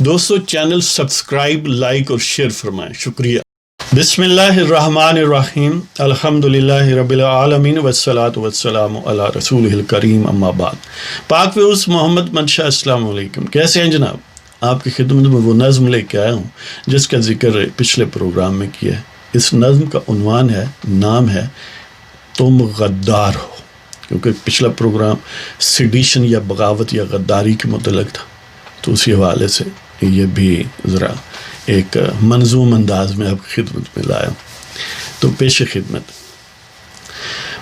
دوستو channel subscribe like اور share فرمائیں، شکریہ۔ بسم اللہ الرحمن الرحیم، الحمدللہ رب العالمین والصلاة والسلام علی رسولہ الکریم، اما بعد۔ پاک فیروز محمد منشا، السلام علیکم، کیسے ہیں جناب؟ آپ کی خدمت میں وہ نظم لے کے آیا ہوں جس کا ذکر پچھلے پروگرام میں کیا ہے۔ اس نظم کا عنوان ہے، نام ہے تم غدار ہو، کیونکہ پچھلا پروگرام سیڈیشن یا بغاوت یا غداری کے متعلق تھا، تو اسی حوالے سے یہ بھی ذرا ایک منظوم انداز میں آپ کی خدمت میں لایا۔ تو پیش خدمت،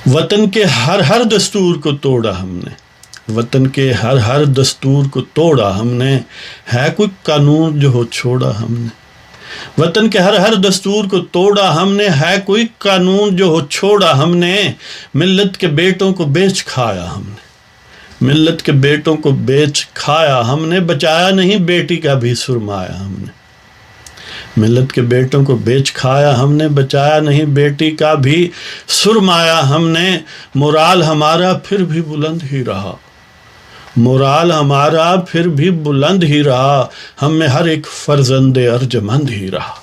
وطن کے ہر دستور کو توڑا ہم نے، وطن کے ہر دستور کو توڑا ہم نے، ہے کوئی قانون جو ہو چھوڑا ہم نے، وطن کے ہر دستور کو توڑا ہم نے، ہے کوئی قانون جو ہو چھوڑا ہم نے، ملت کے بیٹوں کو بیچ کھایا ہم نے، ملت کے بیٹوں کو بیچ کھایا ہم نے، بچایا نہیں بیٹی کا بھی سرمایا ہم نے، ملت کے بیٹوں کو بیچ کھایا ہم نے، بچایا نہیں بیٹی کا بھی سرمایا ہم نے، مورال ہمارا پھر بھی بلند ہی رہا، مورال ہمارا پھر بھی بلند ہی رہا، ہم میں ہر ایک فرزند ارجمند ہی رہا،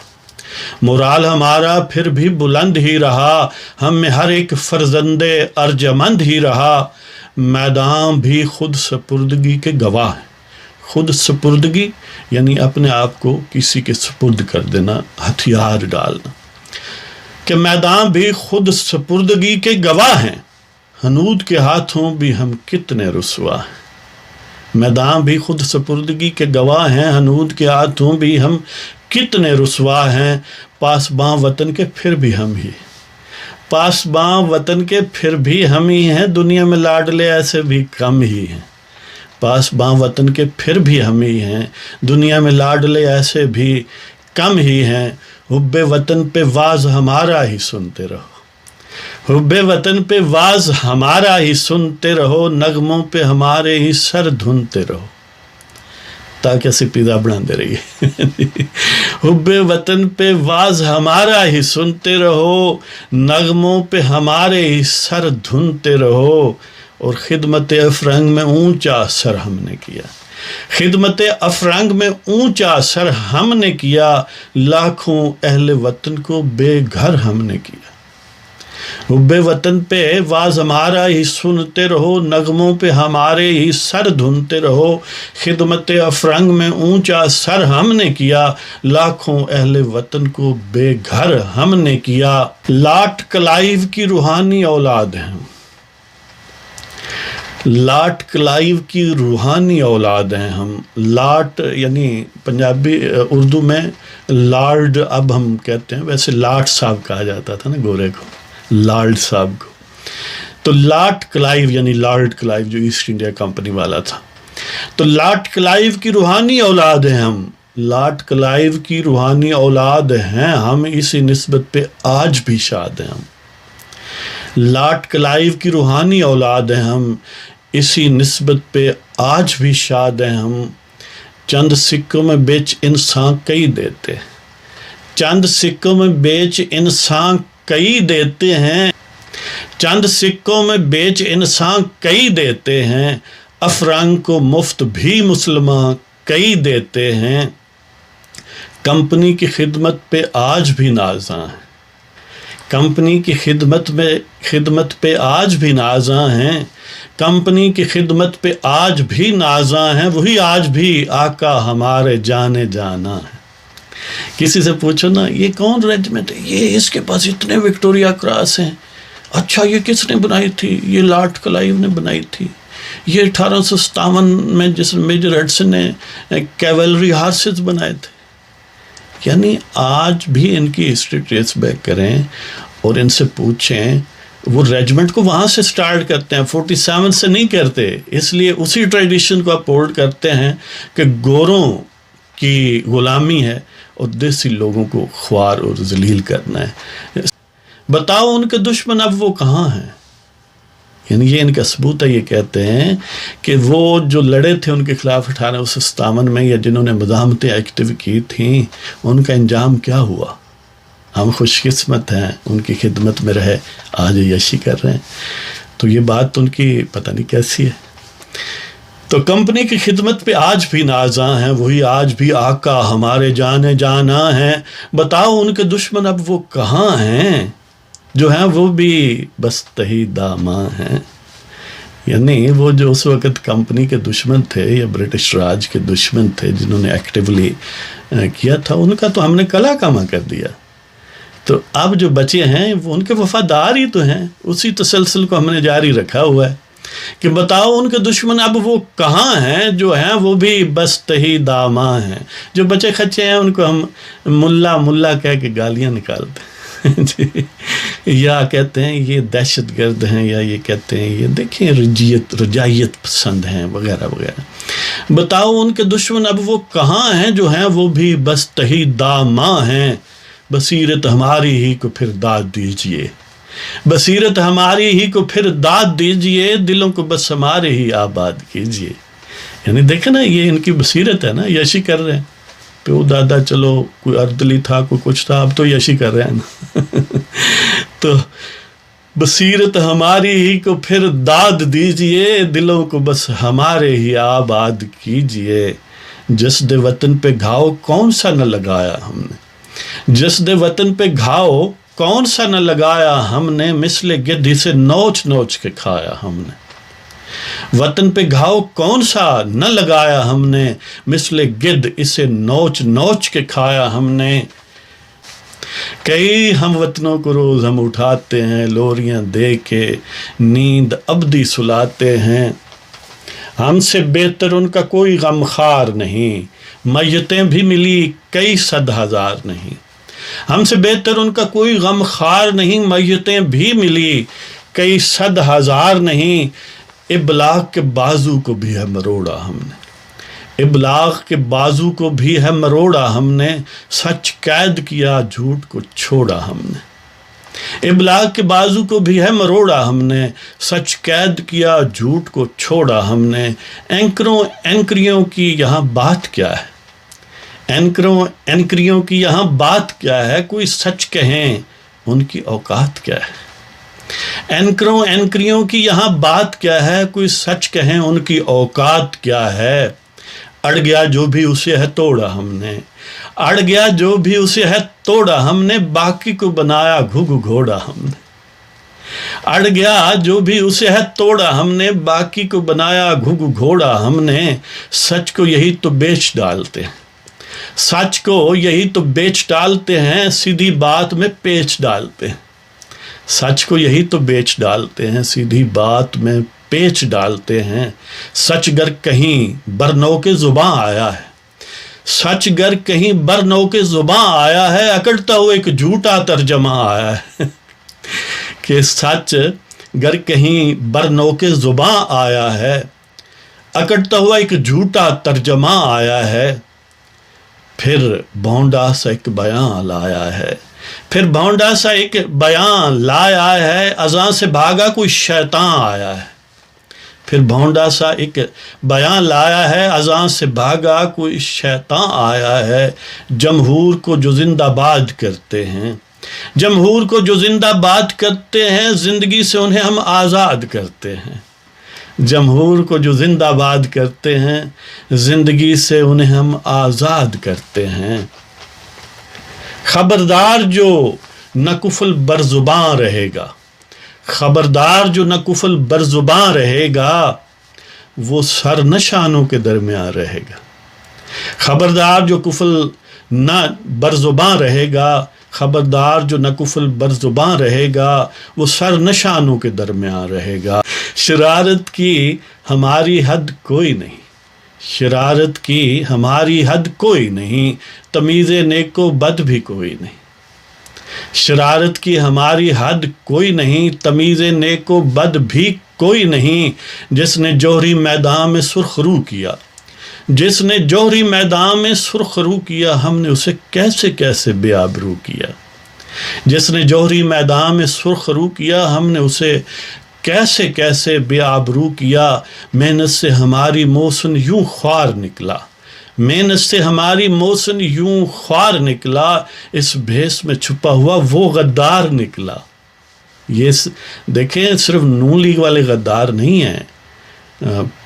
مورال ہمارا پھر بھی بلند ہی رہا، ہم میں ہر ایک فرزند ارجمند ہی رہا، میدان بھی خود سپردگی کے گواہ ہیں، خود سپردگی یعنی اپنے آپ کو کسی کے سپرد کر دینا، ہتھیار ڈالنا، کہ میدان بھی خود سپردگی کے گواہ ہیں، حنود کے ہاتھوں بھی ہم کتنے رسوا ہیں، میدان بھی خود سپردگی کے گواہ ہیں، حنود کے ہاتھوں بھی ہم کتنے رسوا ہیں، پاسباں وطن کے پھر بھی ہم ہی، پاسباں وطن کے پھر بھی ہم ہی ہیں، دنیا میں لاڈلے ایسے بھی کم ہی ہیں، پاسباں وطن کے پھر بھی ہم ہی ہیں، دنیا میں لاڈلے ایسے بھی کم ہی ہیں، حب وطن پہ واز ہمارا ہی سنتے رہو، حب وطن پہ واز ہمارا ہی سنتے رہو، نغموں پہ ہمارے ہی سر دھنتے رہو، تاکہ اسی پیزا بنا دے رہی ہے۔ حب وطن پہ واز ہمارا ہی سنتے رہو، نغموں پہ ہمارے ہی سر دھنتے رہو، اور خدمت افرنگ میں اونچا سر ہم نے کیا، خدمت افرنگ میں اونچا سر ہم نے کیا، لاکھوں اہل وطن کو بے گھر ہم نے کیا، حب وطن پہ واز ہمارا ہی سنتے رہو، نغموں پہ ہمارے ہی سر دھنتے رہو، خدمت افرنگ میں اونچا سر ہم نے کیا، لاکھوں اہل وطن کو بے گھر ہم نے کیا، لاٹ کلائیو کی روحانی اولاد ہیں، لاٹ کلائیو کی روحانی اولاد ہیں ہم، لاٹ یعنی پنجابی اردو میں لارڈ اب ہم کہتے ہیں، ویسے لاٹ صاحب کہا جاتا تھا نا گورے کو، لارڈ صاحب کو، تو لاٹ کلائیو یعنی لارڈ کلائیو جو ایسٹ انڈیا کمپنی والا تھا، تو لاٹ کلائیو کی روحانی اولاد ہیں ہم، لاٹ کلائیو کی روحانی اولاد ہیں ہم، اسی نسبت پہ آج بھی شاد ہیں ہم، لاٹ کلائیو کی روحانی اولاد ہیں ہم، اسی نسبت پہ آج بھی شاد ہیں ہم، چند سکوں میں بیچ انسان کئی دیتے، چند سکوں میں بیچ انسان کئی دیتے ہیں، چند سکوں میں بیچ انسان کئی دیتے ہیں، افرنگ کو مفت بھی مسلمان کئی دیتے ہیں، کمپنی کی خدمت پہ آج بھی نازاں ہیں، کمپنی کی خدمت پہ آج بھی نازاں ہیں، کمپنی کی خدمت پہ آج بھی نازاں ہیں، وہی آج بھی آقا ہمارے جانے جانا ہے۔ کسی سے پوچھو نا یہ کون ریجمنٹ ہے، یہ اس کے پاس اتنے وکٹوریا کراس ہیں، اچھا یہ کس نے بنائی تھی، یہ لاٹ کلائیو نے بنائی تھی، یہ 1857 میں جس میجر ایڈسن نے کیولری ہارسز بنائے تھے، یعنی آج بھی ان کی ہسٹری ٹریس بیک کریں اور ان سے پوچھیں، وہ ریجمنٹ کو وہاں سے سٹارٹ کرتے ہیں، 47 سے نہیں کرتے، اس لیے اسی ٹریڈیشن کو اپہولڈ کرتے ہیں کہ گوروں کی غلامی ہے اور دیسی لوگوں کو خوار اور ذلیل کرنا ہے، بتاؤ ان کے دشمن اب وہ کہاں ہیں، یعنی یہ ان کا ثبوت ہے، یہ کہتے ہیں کہ وہ جو لڑے تھے ان کے خلاف 1857 میں یا جنہوں نے مزاحمتیں ایکٹیو کی تھیں، ان کا انجام کیا ہوا، ہم خوش قسمت ہیں ان کی خدمت میں رہے، آج یشی کر رہے ہیں، تو یہ بات ان کی پتہ نہیں کیسی ہے۔ تو کمپنی کی خدمت پہ آج بھی نازاں ہیں، وہی آج بھی آقا ہمارے جانے جانا ہیں، بتاؤ ان کے دشمن اب وہ کہاں ہیں، جو ہیں وہ بھی بس تہی داماں ہیں۔ یعنی وہ جو اس وقت کمپنی کے دشمن تھے یا برٹش راج کے دشمن تھے جنہوں نے ایکٹیولی کیا تھا، ان کا تو ہم نے کلا کما کر دیا۔ تو اب جو بچے ہیں وہ ان کے وفادار ہی تو ہیں، اسی تسلسل کو ہم نے جاری رکھا ہوا ہے کہ بتاؤ ان کے دشمن اب وہ کہاں ہیں، جو ہیں وہ بھی بس تہی داماں ہیں۔ جو بچے خچے ہیں ان کو ہم ملا ملا کہہ کے گالیاں نکالتے ہیں جی، یا کہتے ہیں یہ دہشت گرد ہیں، یا یہ کہتے ہیں یہ دیکھیں رجائیت پسند ہیں وغیرہ وغیرہ۔ بتاؤ ان کے دشمن اب وہ کہاں ہیں، جو ہیں وہ بھی بس تہی داماں ہیں۔ بصیرت ہماری ہی کو پھر داد دیجئے، بصیرت ہماری ہی کو پھر داد دیجئے، دلوں کو بس ہمارے ہی آباد کیجئے۔ یعنی دیکھیں نا، یہ ان کی بصیرت ہے نا، یشی کر رہے ہیں۔ پیو دادا چلو کوئی اردلی تھا، کوئی کچھ تھا، اب تو یشی کر رہے ہیں نا تو بصیرت ہماری ہی کو پھر داد دیجئے، دلوں کو بس ہمارے ہی آباد کیجئے۔ جسد وطن پہ گھاؤ کون سا نہ لگایا ہم نے، جسد وطن پہ گھاؤ کون سا نہ لگایا ہم نے، مثل گدھ اسے نوچ نوچ کے کھایا ہم نے۔ وطن پہ گھاؤ کون سا نہ لگایا ہم نے، مثل گدھ اسے نوچ نوچ کے کھایا ہم نے۔ کئی ہم وطنوں کو روز ہم اٹھاتے ہیں، لوریاں دے کے نیند ابدی سلاتے ہیں۔ ہم سے بہتر ان کا کوئی غم خار نہیں، میتیں بھی ملی کئی صد ہزار نہیں۔ ہم سے بہتر ان کا کوئی غم خار نہیں، میتیں بھی ملی کئی صد ہزار نہیں۔ ابلاغ کے بازو کو بھی ہے مروڑا ہم نے، ابلاغ کے بازو کو بھی ہے مروڑا ہم نے، سچ قید کیا جھوٹ کو چھوڑا ہم نے۔ ابلاغ کے بازو کو بھی ہے مروڑا ہم نے، سچ قید کیا جھوٹ کو چھوڑا ہم نے۔ اینکروں اینکریوں کی یہاں بات کیا ہے، اینکروں اینکریوں کی یہاں بات کیا ہے، کوئی سچ کہیں ان کی اوقات کیا ہے۔ اینکروں اینکریوں کی یہاں بات کیا ہے، کوئی سچ کہیں ان کی اوقات کیا ہے۔ اڑ گیا جو بھی اسے ہے توڑا ہم نے، اڑ گیا جو بھی اسے ہے توڑا ہم نے، باقی کو بنایا گھگ گھوڑا ہم نے۔ اڑ گیا جو بھی اسے ہے توڑا ہم نے، باقی کو بنایا گھگ گھوڑا ہم نے۔ سچ کو یہی تو بیچ ڈالتے ہیں، سچ کو یہی تو بیچ ڈالتے ہیں، سیدھی بات میں پیچ ڈالتے ہیں۔ سچ کو یہی تو بیچ ڈالتے ہیں، سیدھی بات میں پیچ ڈالتے ہیں۔ سچ گر کہیں برنو کے زباں آیا ہے، سچ گر کہیں برنو کے زباں آیا ہے، اکڑتا ہوا ایک جھوٹا ترجمہ آیا ہے کہ سچ گر کہیں برنو کے زباں آیا ہے، اکڑتا ہوا ایک جھوٹا ترجمہ آیا ہے۔ پھر بھونڈا سا ایک بیان لایا ہے، پھر بھونڈا سا ایک بیان لایا ہے، اذاں سے بھاگا کوئی شیطان آیا ہے۔ پھر بھونڈا سا ایک بیان لایا ہے، اذاں سے بھاگا کوئی شیطان آیا ہے۔ جمہور کو جو زندہ باد کرتے ہیں، جمہور کو جو زندہ باد کرتے ہیں، زندگی سے انہیں ہم آزاد کرتے ہیں۔ جمہور کو جو زندہ باد کرتے ہیں، زندگی سے انہیں ہم آزاد کرتے ہیں۔ خبردار جو نہ کفل بر زباں رہے گا، خبردار جو نہ کفل بر زباں رہے گا، وہ سر نشانوں کے درمیان رہے گا۔ خبردار جو کفل نہ بر زباں رہے گا، خبردار جو نہ کفل بر زباں رہے گا، وہ سر نشانوں کے درمیان رہے گا۔ شرارت کی ہماری حد کوئی نہیں، شرارت کی ہماری حد کوئی نہیں، تمیز نیک و بد بھی کوئی نہیں۔ شرارت کی ہماری حد کوئی نہیں، تمیز نیک و بد بھی کوئی نہیں۔ جس نے جوہری میدان میں سرخ رو کیا، جس نے جوہری میدان میں سرخ رو کیا، ہم نے اسے کیسے کیسے بے آبرو کیا۔ جس نے جوہری میدان میں سرخ رو کیا، ہم نے اسے کیسے کیسے بے آبرو کیا۔ محنت سے ہماری موسن یوں خوار نکلا، محنت سے ہماری موسن یوں خوار نکلا، اس بھیس میں چھپا ہوا وہ غدار نکلا۔ یہ دیکھیں صرف نون لیگ والے غدار نہیں ہیں،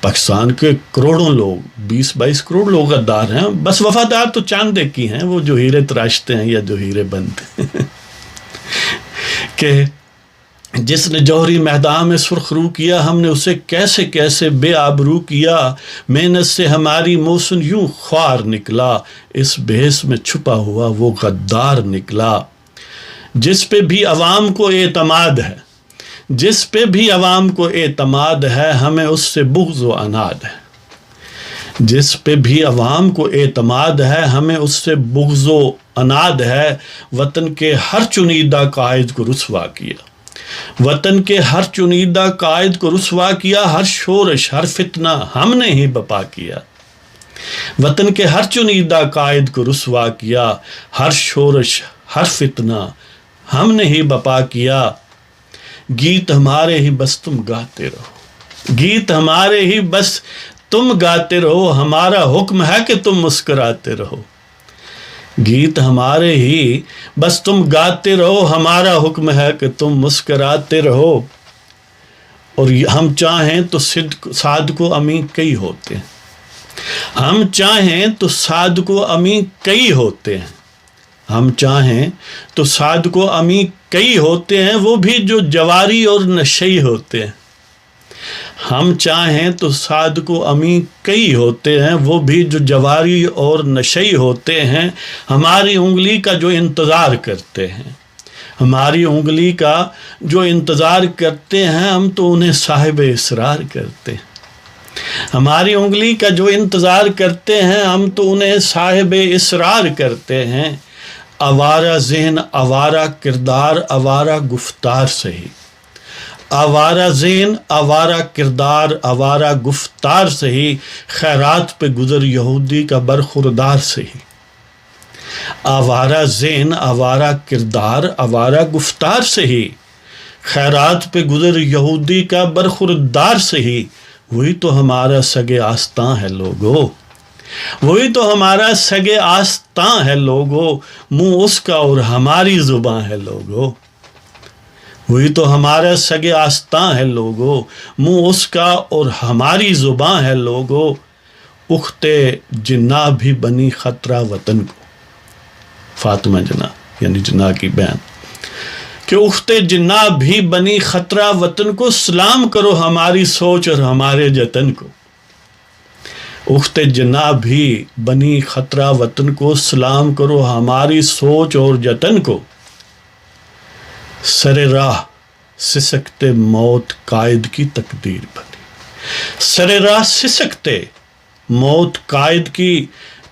پاکستان کے کروڑوں لوگ، 20-22 کروڑ لوگ غدار ہیں، بس وفادار تو چاند ایک ہی ہیں، وہ جو ہیرے تراشتے ہیں یا جو ہیرے بنتے ہیں کہ جس نے جوہری میدان میں سرخ رو کیا، ہم نے اسے کیسے کیسے بے آبرو کیا، محنت سے ہماری موسن یوں خوار نکلا، اس بھیس میں چھپا ہوا وہ غدار نکلا۔ جس پہ بھی عوام کو اعتماد ہے، جس پہ بھی عوام کو اعتماد ہے، ہمیں اس سے بغض و عناد ہے۔ جس پہ بھی عوام کو اعتماد ہے، ہمیں اس سے بغض و عناد ہے۔ وطن کے ہر چنیدہ قائد کو رسوا کیا، وطن کے ہر چنیدہ قائد کو رسوا کیا، ہر شورش ہر فتنہ ہم نے ہی بپا کیا۔ وطن کے ہر چنیدہ قائد کو رسوا کیا، ہر شورش ہر فتنہ ہم نے ہی بپا کیا۔ گیت ہمارے ہی بس تم گاتے رہو، گیت ہمارے ہی بس تم گاتے رہو، ہمارا حکم ہے کہ تم مسکراتے رہو۔ گیت ہمارے ہی بس تم گاتے رہو، ہمارا حکم ہے کہ تم مسکراتے رہو۔ اور ہم چاہیں تو صادق و امین کئی ہوتے ہیں، ہم چاہیں تو صادق و امین کئی ہوتے ہیں، ہم چاہیں تو صادق و امین کئی ہوتے ہیں، وہ بھی جو جواری اور نشئی ہوتے ہیں۔ ہم چاہیں تو صادق و امین کئی ہوتے ہیں، وہ بھی جو جواری اور نشئی ہوتے ہیں۔ ہماری انگلی کا جو انتظار کرتے ہیں، ہماری انگلی کا جو انتظار کرتے ہیں، ہم تو انہیں صاحب اسرار کرتے ہیں۔ ہماری انگلی کا جو انتظار کرتے ہیں، ہم تو انہیں صاحب اسرار کرتے ہیں۔ آوارہ ذہن آوارہ کردار آوارہ گفتار سہی، آوارہ ذہن آوارہ کردار آوارہ گفتار سہی، خیرات پہ گزر یہودی کا برخوردار سہی۔ آوارہ ذہن آوارہ کردار آوارہ گفتار سہی، خیرات پہ گزر یہودی کا برخوردار سہی۔ وہی تو ہمارا سگے آستاں ہے لوگو، وہی تو ہمارا سگے آستاں ہے لوگو، منہ اس کا اور ہماری زباں ہے لوگو۔ وہی تو ہمارا سگے آستاں ہے لوگو، منہ اس کا اور ہماری زباں ہے لوگو۔ اخت جناح بھی بنی خطرہ وطن کو، فاطمہ جناح یعنی جناح کی بہن، کہ اخت جناح بھی بنی خطرہ وطن کو، سلام کرو ہماری سوچ اور ہمارے جتن کو۔ اخت جناح بھی بنی خطرہ وطن کو، سلام کرو ہماری سوچ اور جتن کو۔ سر راہ سسکتے موت قائد کی تقدیر بنی، سر راہ سسکتے موت قائد کی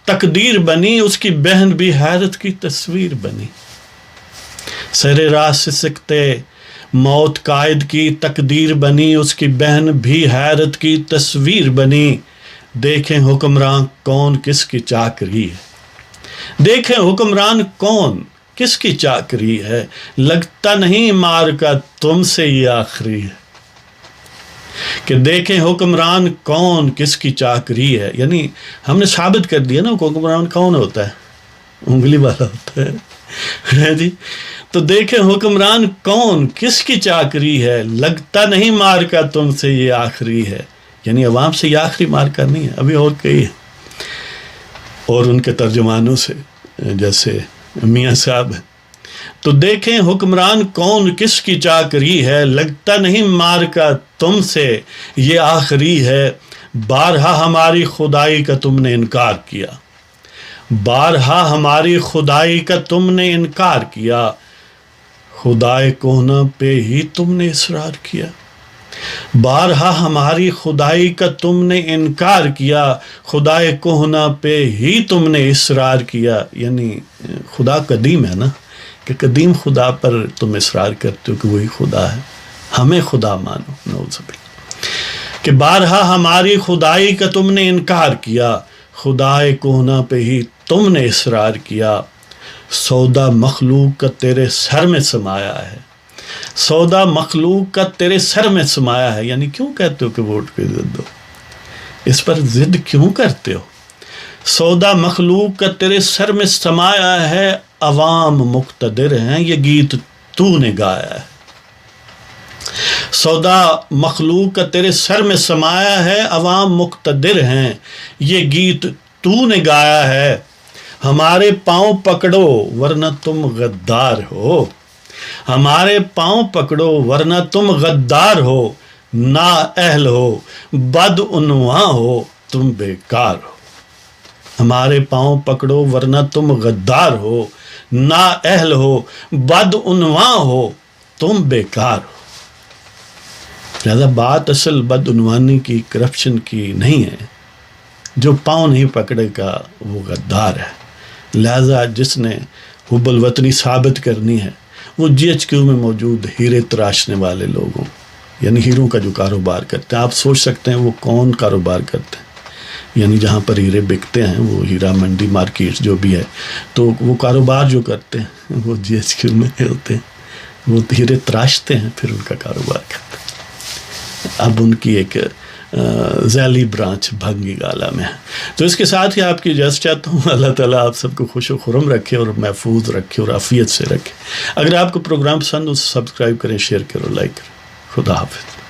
تقدیر بنی، اس کی بہن بھی حیرت کی تصویر بنی۔ سر راہ سسکتے موت قائد کی تقدیر بنی، اس کی بہن بھی حیرت کی تصویر بنی۔ دیکھیں حکمران کون کس کی چاکری ہے، دیکھیں حکمران کون کس کی چاکری ہے، لگتا نہیں مار کا تم سے یہ آخری ہے۔ کہ دیکھیں حکمران کون کس کی چاکری ہے، یعنی ہم نے ثابت کر دیا نا حکمران کون ہوتا ہے، انگلی والا ہوتا ہے جی۔ تو دیکھیں حکمران کون کس کی چاکری ہے، لگتا نہیں مار کا تم سے یہ آخری ہے، یعنی عوام سے یہ آخری مار کا نہیں ہے، ابھی اور کئی ہے۔ اور ان کے ترجمانوں سے جیسے میاں صاحب ہیں، تو دیکھیں حکمران کون کس کی چاکری ہے، لگتا نہیں مار کا تم سے یہ آخری ہے۔ بارہا ہماری خدائی کا تم نے انکار کیا، بارہا ہماری خدائی کا تم نے انکار کیا، خدائے کوہنا پہ ہی تم نے اصرار کیا۔ بارہا ہماری خدائی کا تم نے انکار کیا، خدائے کوہنا پہ ہی تم نے اصرار کیا، یعنی خدا قدیم ہے نا، کہ قدیم خدا پر تم اصرار کرتے ہو کہ وہی خدا ہے، ہمیں خدا مانو، نعوذ باللہ۔ کہ بارہا ہماری خدائی کا تم نے انکار کیا، خدائے کوہنا پہ ہی تم نے اصرار کیا۔ سودا مخلوق کا تیرے سر میں سمایا ہے، سودا مخلوق کا تیرے سر میں سمایا ہے، یعنی کیوں کہتے ہو کہ ووٹ پہ ضد دو، اس پر ضد کیوں کرتے ہو؟ سودا مخلوق کا تیرے سر میں سمایا ہے، عوام مقتدر ہیں، یہ گیت تو نے گایا ہے۔ سودا مخلوق کا تیرے سر میں سمایا ہے، عوام مقتدر ہیں، یہ گیت تو نے گایا ہے، ہمارے پاؤں پکڑو ورنہ تم غدار ہو، ہمارے پاؤں پکڑو ورنہ تم غدار ہو، نا اہل ہو بدعنواں ہو تم بیکار ہو، ہمارے پاؤں پکڑو ورنہ تم غدار ہو، نا اہل ہو بدعنواں ہو تم بیکار ہو۔ لہذا بات اصل بدعنوانی کی، کرپشن کی نہیں ہے، جو پاؤں نہیں پکڑے گا وہ غدار ہے۔ لہذا جس نے حب الوطنی ثابت کرنی ہے وہ جی ایچ کیو میں موجود ہیرے تراشنے والے لوگوں، یعنی ہیروں کا جو کاروبار کرتے ہیں، آپ سوچ سکتے ہیں وہ کون کاروبار کرتے ہیں، یعنی جہاں پر ہیرے بکتے ہیں، وہ ہیرا منڈی مارکیٹ جو بھی ہے، تو وہ کاروبار جو کرتے ہیں وہ جی ایچ کیو میں ہوتے ہیں، وہ ہیرے تراشتے ہیں پھر ان کا کاروبار کرتے ہیں۔ اب ان کی ایک ذیلی برانچ بھنگی گالا میں ہے۔ تو اس کے ساتھ ہی آپ کی اجازت چاہتا ہوں، اللہ تعالیٰ آپ سب کو خوش و خرم رکھے اور محفوظ رکھے اور عافیت سے رکھے۔ اگر آپ کو پروگرام پسند ہو سبسکرائب کریں، شیئر کریں، لائک کریں۔ خدا حافظ۔